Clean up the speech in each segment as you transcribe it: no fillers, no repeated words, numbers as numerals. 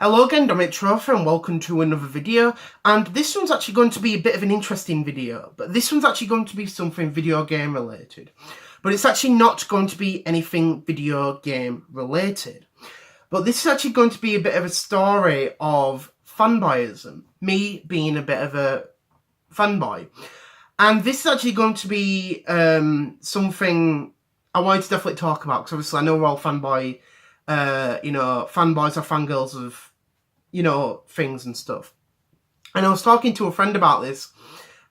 Hello again, Dominic Trophy, and welcome to another video. And this one's actually going to be a bit of an interesting video, but this one's actually going to be something video game related. But it's actually not going to be anything video game related. But this is actually going to be a bit of a story of fanboyism, me being a bit of a fanboy. And this is actually going to be something I wanted to definitely talk about, because obviously I know we're all fanboys are fangirls of, things and stuff. And I was talking to a friend about this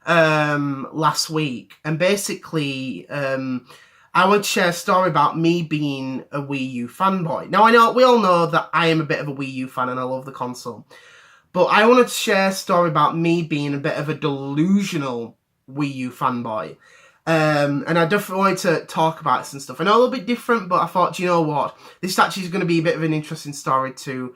last week, and basically I would share a story about me being a Wii U fanboy. Now, I know we all know that I am a bit of a Wii U fan and I love the console, but I wanted to share a story about me being a bit of a delusional Wii U fanboy. And I definitely wanted to talk about this and stuff. I know a little bit different, but I thought, you know what, this actually is going to be a bit of an interesting story to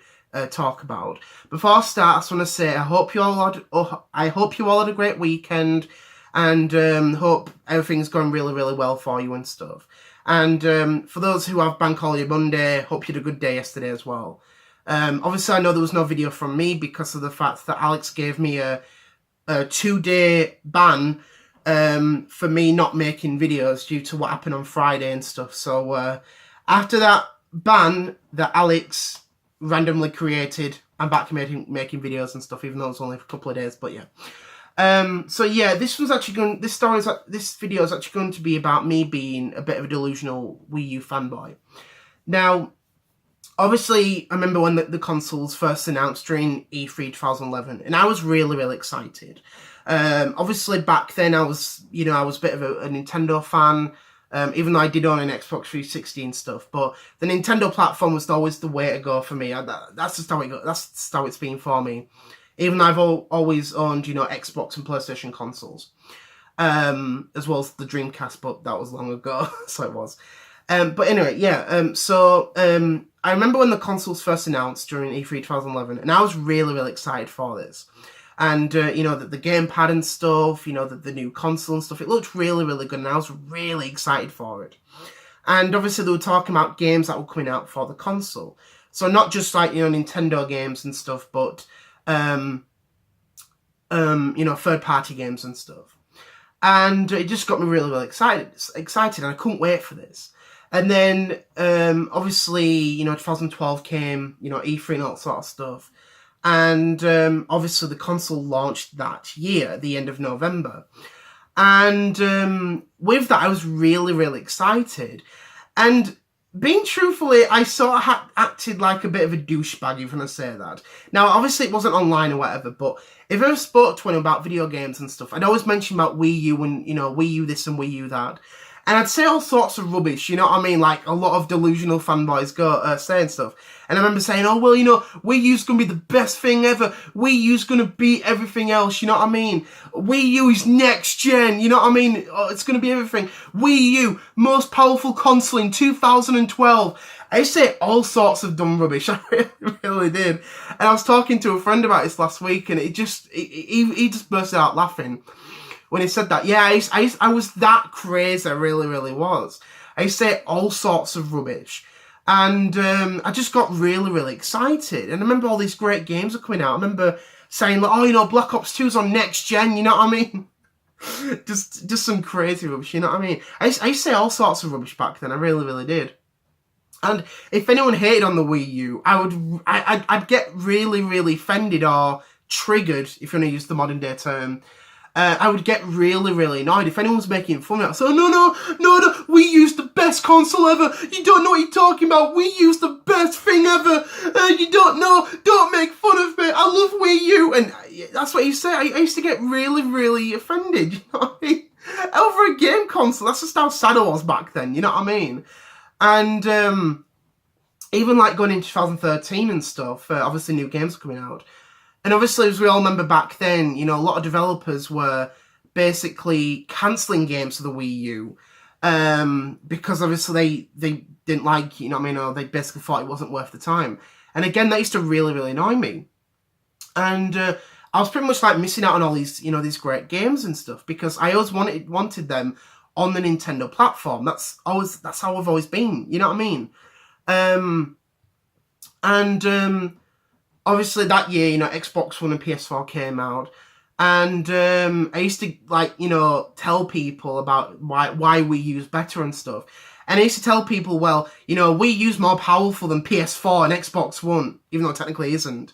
talk about. Before I start, I just want to say I hope you all had a great weekend, and hope everything's going really, really well for you and stuff. And for those who have Bank Holiday Monday, hope you had a good day yesterday as well. Obviously, I know there was no video from me because of the fact that Alex gave me a 2-day ban for me not making videos due to what happened on Friday and stuff. So after that ban that Alex randomly created, I'm back to making videos and stuff, even though it's only for a couple of days. But yeah, so yeah, this video is actually going to be about me being a bit of a delusional Wii U fanboy. Now, obviously, I remember when the consoles first announced during E3 2011, and I was really, really excited. Obviously, back then I was a bit of a Nintendo fan, even though I did own an Xbox 360 and stuff. But the Nintendo platform was always the way to go for me. That's just how it goes. That's just how it's been for me. Even though I've always owned, Xbox and PlayStation consoles, as well as the Dreamcast, but that was long ago, so it was. But anyway, yeah. I remember when the consoles first announced during E3 2011, and I was really, really excited for this. And, the gamepad and stuff, the new console and stuff, it looked really, really good, and I was really excited for it. And obviously they were talking about games that were coming out for the console. So not just like, Nintendo games and stuff, but, third-party games and stuff. And it just got me really, really excited, and I couldn't wait for this. And then, obviously, 2012 came, E3 and all that sort of stuff. And obviously the console launched that year, at the end of November. And with that, I was really, really excited. And being truthfully, I sort of acted like a bit of a douchebag, if you want to say that. Now, obviously it wasn't online or whatever, but if I ever spoke to anyone about video games and stuff, I'd always mention about Wii U and, Wii U this and Wii U that. And I'd say all sorts of rubbish, you know what I mean? Like, a lot of delusional fanboys go saying stuff. And I remember saying, oh, well, Wii U's going to be the best thing ever. Wii U's going to beat everything else, you know what I mean? Wii U is next gen, you know what I mean? Oh, it's going to be everything. Wii U, most powerful console in 2012. I say all sorts of dumb rubbish, I really did. And I was talking to a friend about this last week, and he just burst out laughing when he said that. Yeah, I was that crazy, I really, really was. I say all sorts of rubbish. And I just got really, really excited. And I remember all these great games were coming out. I remember saying, like, oh, Black Ops 2's on next gen, you know what I mean? just some crazy rubbish, you know what I mean? I say all sorts of rubbish back then, I really, really did. And if anyone hated on the Wii U, I'd get really, really offended or triggered, if you want to use the modern day term. I would get really, really annoyed if anyone was making fun of it. So, no, Wii U's the best console ever. You don't know what you're talking about. Wii U's the best thing ever. You don't know. Don't make fun of me. I love Wii U. And that's what you say. I used to get really, really offended. You know what I mean? Over a game console. That's just how sad I was back then. You know what I mean? And even like going into 2013 and stuff, obviously new games were coming out. And obviously, as we all remember back then, a lot of developers were basically cancelling games for the Wii U because obviously they didn't like, or they basically thought it wasn't worth the time. And again, that used to really, really annoy me. And I was pretty much like missing out on all these, these great games and stuff, because I always wanted them on the Nintendo platform. That's how I've always been, you know what I mean? obviously that year, you know, Xbox One and PS4 came out. And I used to, like, you know, tell people about why Wii U's better and stuff. And I used to tell people, well, you know, Wii U's more powerful than PS4 and Xbox One, even though it technically isn't.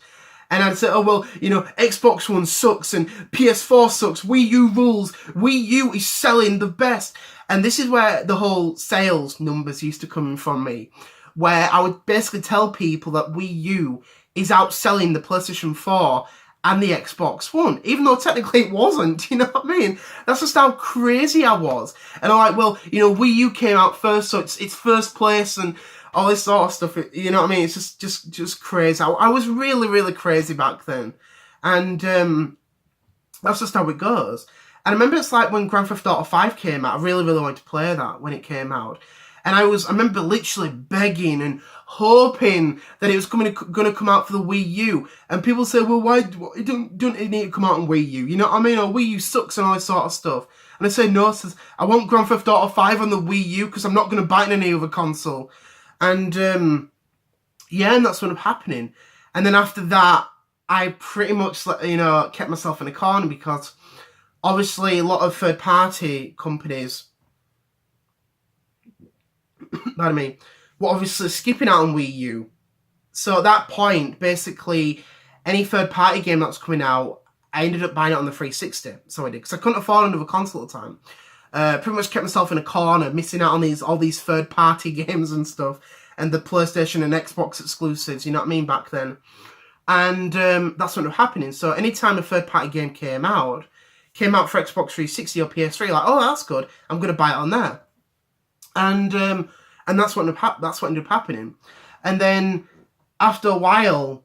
And I'd say, oh, well, you know, Xbox One sucks and PS4 sucks. Wii U rules. Wii U is selling the best. And this is where the whole sales numbers used to come from me, where I would basically tell people that Wii U is outselling the PlayStation 4 and the Xbox One, even though technically it wasn't, you know what I mean? That's just how crazy I was. And I'm like, well, you know, Wii U came out first, so it's first place and all this sort of stuff, you know what I mean? It's just crazy. I was really, really crazy back then. And that's just how it goes. And I remember it's like when Grand Theft Auto 5 came out, I really, really wanted to play that when it came out. And I remember literally begging and hoping that it was going to come out for the Wii U. And people say, well, why don't it need to come out on Wii U? You know what I mean? Or Wii U sucks and all this sort of stuff. And I say, no, I want Grand Theft Auto 5 on the Wii U because I'm not going to buy it on any other console. And, yeah, and that's what ended up happening. And then after that, I pretty much, you know, kept myself in a corner because obviously a lot of third-party companies, pardon me, were obviously skipping out on Wii U. So at that point, basically, any third-party game that was coming out, I ended up buying it on the 360. So I did, because I couldn't afford another console at the time. Pretty much kept myself in a corner, missing out on all these third-party games and stuff, and the PlayStation and Xbox exclusives, you know what I mean, back then. And that's what was happening. So anytime a third-party game came out for Xbox 360 or PS3, like, oh, that's good, I'm going to buy it on there. And that's what ended up happening. And then after a while,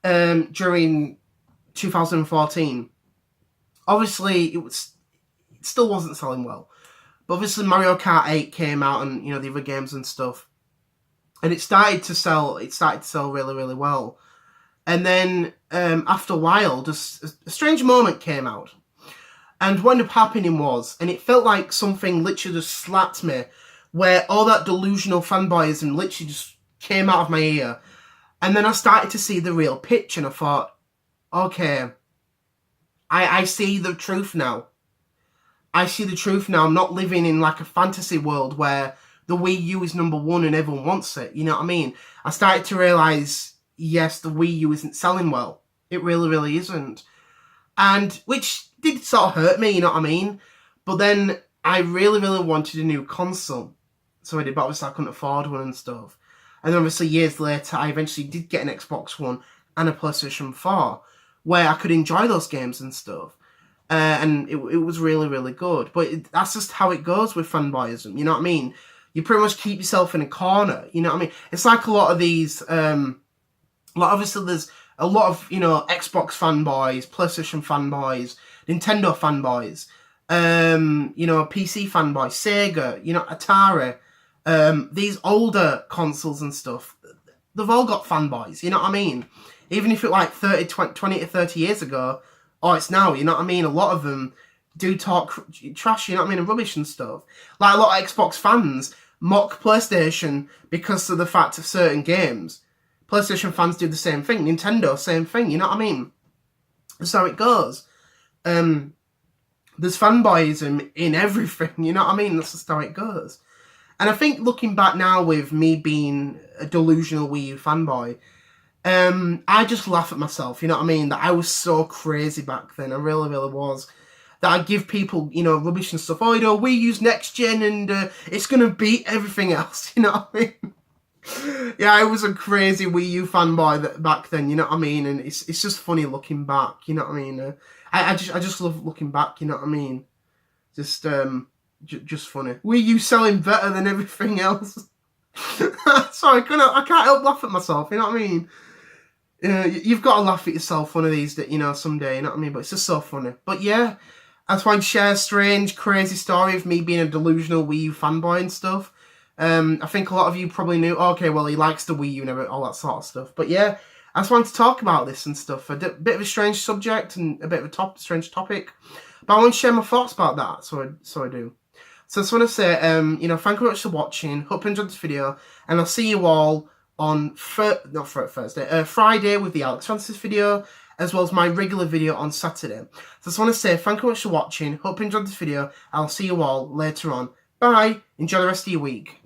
during 2014, obviously it still wasn't selling well. But obviously Mario Kart 8 came out and, you know, the other games and stuff. And it started to sell really, really well. And then after a while, just a strange moment came out. And what ended up happening was, and it felt like something literally just slapped me, where all that delusional fanboyism literally just came out of my ear. And then I started to see the real pitch, and I thought, okay, I see the truth now. I see the truth now. I'm not living in like a fantasy world where the Wii U is number one and everyone wants it. You know what I mean? I started to realise, yes, the Wii U isn't selling well. It really, really isn't. And which did sort of hurt me, you know what I mean? But then I really, really wanted a new console. So I did, but obviously I couldn't afford one and stuff. And then obviously years later, I eventually did get an Xbox One and a PlayStation 4, where I could enjoy those games and stuff. And it was really, really good. But that's just how it goes with fanboyism, you know what I mean? You pretty much keep yourself in a corner, you know what I mean? It's like a lot of these, obviously there's a lot of, you know, Xbox fanboys, PlayStation fanboys, Nintendo fanboys, you know, PC fanboys, Sega, you know, Atari, these older consoles and stuff, they've all got fanboys, you know what I mean? Even if it like 20 to 30 years ago, or it's now, you know what I mean? A lot of them do talk trash, you know what I mean, and rubbish and stuff. Like a lot of Xbox fans mock PlayStation because of the fact of certain games. PlayStation fans do the same thing. Nintendo, same thing, you know what I mean? That's how it goes. There's fanboyism in everything, you know what I mean? That's just how it goes. And I think looking back now with me being a delusional Wii U fanboy, I just laugh at myself, you know what I mean? That I was so crazy back then. I really, really was. That I give people, you know, rubbish and stuff. Oh, you know, Wii U's next gen and it's going to beat everything else, you know what I mean? Yeah, I was a crazy Wii U fanboy back then, you know what I mean? And it's just funny looking back, you know what I mean? I just love looking back, you know what I mean? Just funny. Wii U selling better than everything else. Sorry, I can't help laugh at myself, you know what I mean? You've got to laugh at yourself one of these, you know, someday, you know what I mean? But it's just so funny. But yeah, I just want to share a strange, crazy story of me being a delusional Wii U fanboy and stuff. I think a lot of you probably knew, okay, well, he likes the Wii U and all that sort of stuff. But yeah, I just wanted to talk about this and stuff. A bit of a strange subject and a bit of a strange topic. But I want to share my thoughts about that, so I do. So I just want to say, you know, thank you very much for watching. Hope you enjoyed this video. And I'll see you all on Friday with the Alex Francis video, as well as my regular video on Saturday. So I just want to say thank you very much for watching. Hope you enjoyed this video. I'll see you all later on. Bye. Enjoy the rest of your week.